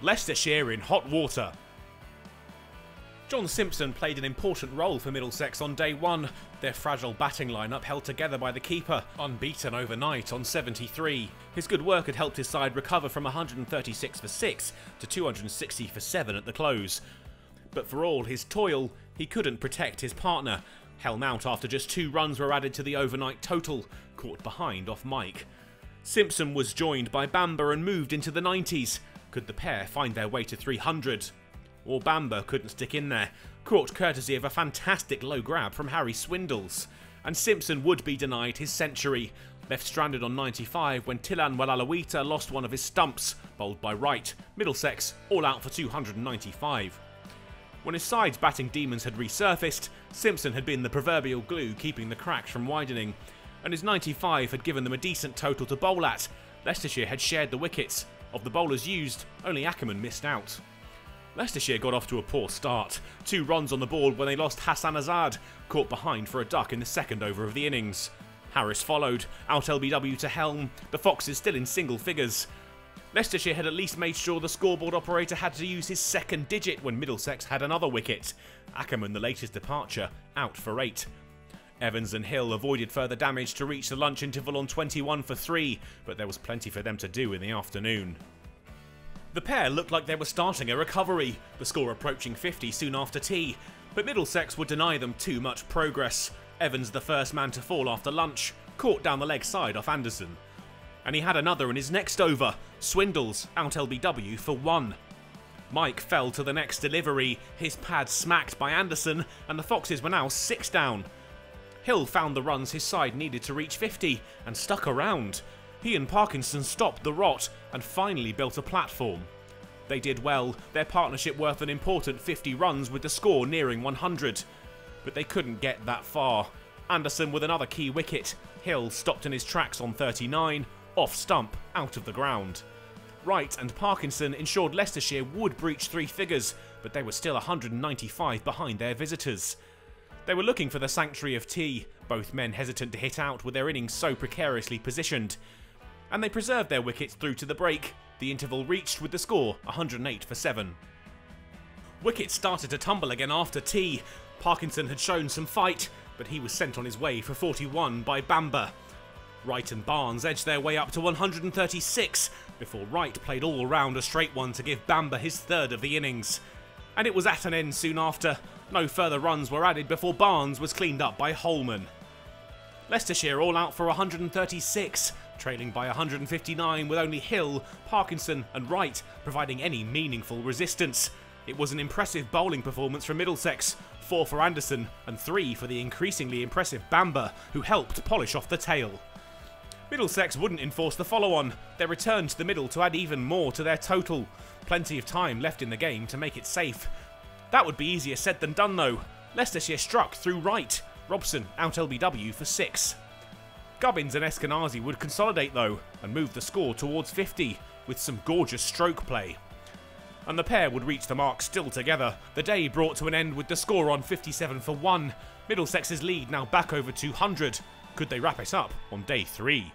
Leicestershire in hot water. John Simpson played an important role for Middlesex on day one, their fragile batting lineup held together by the keeper, unbeaten overnight on 73. His good work had helped his side recover from 136 for 6 to 260 for 7 at the close. But for all his toil, he couldn't protect his partner, held out after just 2 runs were added to the overnight total, caught behind off Mike. Simpson was joined by Bamber and moved into the 90s. Could the pair find their way to 300? Or Bamber couldn't stick in there, caught courtesy of a fantastic low grab from Harry Swindles. And Simpson would be denied his century, left stranded on 95 when Tilan Walalawita lost one of his stumps, bowled by Wright. Middlesex all out for 295. When his side's batting demons had resurfaced, Simpson had been the proverbial glue keeping the cracks from widening, and his 95 had given them a decent total to bowl at. Leicestershire had shared the wickets. Of the bowlers used, only Ackerman missed out. Leicestershire got off to a poor start. 2 runs on the board when they lost Hassan Azad, caught behind for a duck in the second over of the innings. Harris followed, out LBW to Helm, the Foxes still in single figures. Leicestershire had at least made sure the scoreboard operator had to use his second digit when Middlesex had another wicket. Ackerman, the latest departure, out for 8. Evans and Hill avoided further damage to reach the lunch interval on 21 for 3, but there was plenty for them to do in the afternoon. The pair looked like they were starting a recovery, the score approaching 50 soon after tea, but Middlesex would deny them too much progress. Evans, the first man to fall after lunch, caught down the leg side off Anderson. And he had another in his next over, Swindles out LBW for 1. Mike fell to the next delivery, his pad smacked by Anderson, and the Foxes were now 6 down. Hill found the runs his side needed to reach 50 and stuck around. He and Parkinson stopped the rot and finally built a platform. They did well, their partnership worth an important 50 runs with the score nearing 100. But they couldn't get that far. Anderson with another key wicket. Hill stopped in his tracks on 39, off stump, out of the ground. Wright and Parkinson ensured Leicestershire would breach 3 figures, but they were still 195 behind their visitors. They were looking for the sanctuary of tea, both men hesitant to hit out with their innings so precariously positioned. And they preserved their wickets through to the break, the interval reached with the score 108 for 7. Wickets started to tumble again after tea. Parkinson had shown some fight, but he was sent on his way for 41 by Bamber. Wright and Barnes edged their way up to 136, before Wright played all round a straight one to give Bamber his 3rd of the innings. And it was at an end soon after. No further runs were added before Barnes was cleaned up by Holman. Leicestershire all out for 136, trailing by 159 with only Hill, Parkinson and Wright providing any meaningful resistance. It was an impressive bowling performance from Middlesex, 4 for Anderson and 3 for the increasingly impressive Bamber, who helped polish off the tail. Middlesex wouldn't enforce the follow-on. They returned to the middle to add even more to their total. Plenty of time left in the game to make it safe. That would be easier said than done though. Leicestershire struck through Wright. Robson out LBW for 6. Gubbins and Eskenazi would consolidate though, and move the score towards 50, with some gorgeous stroke play. And the pair would reach the mark still together, the day brought to an end with the score on 57 for 1. Middlesex's lead now back over 200. Could they wrap it up on day 3?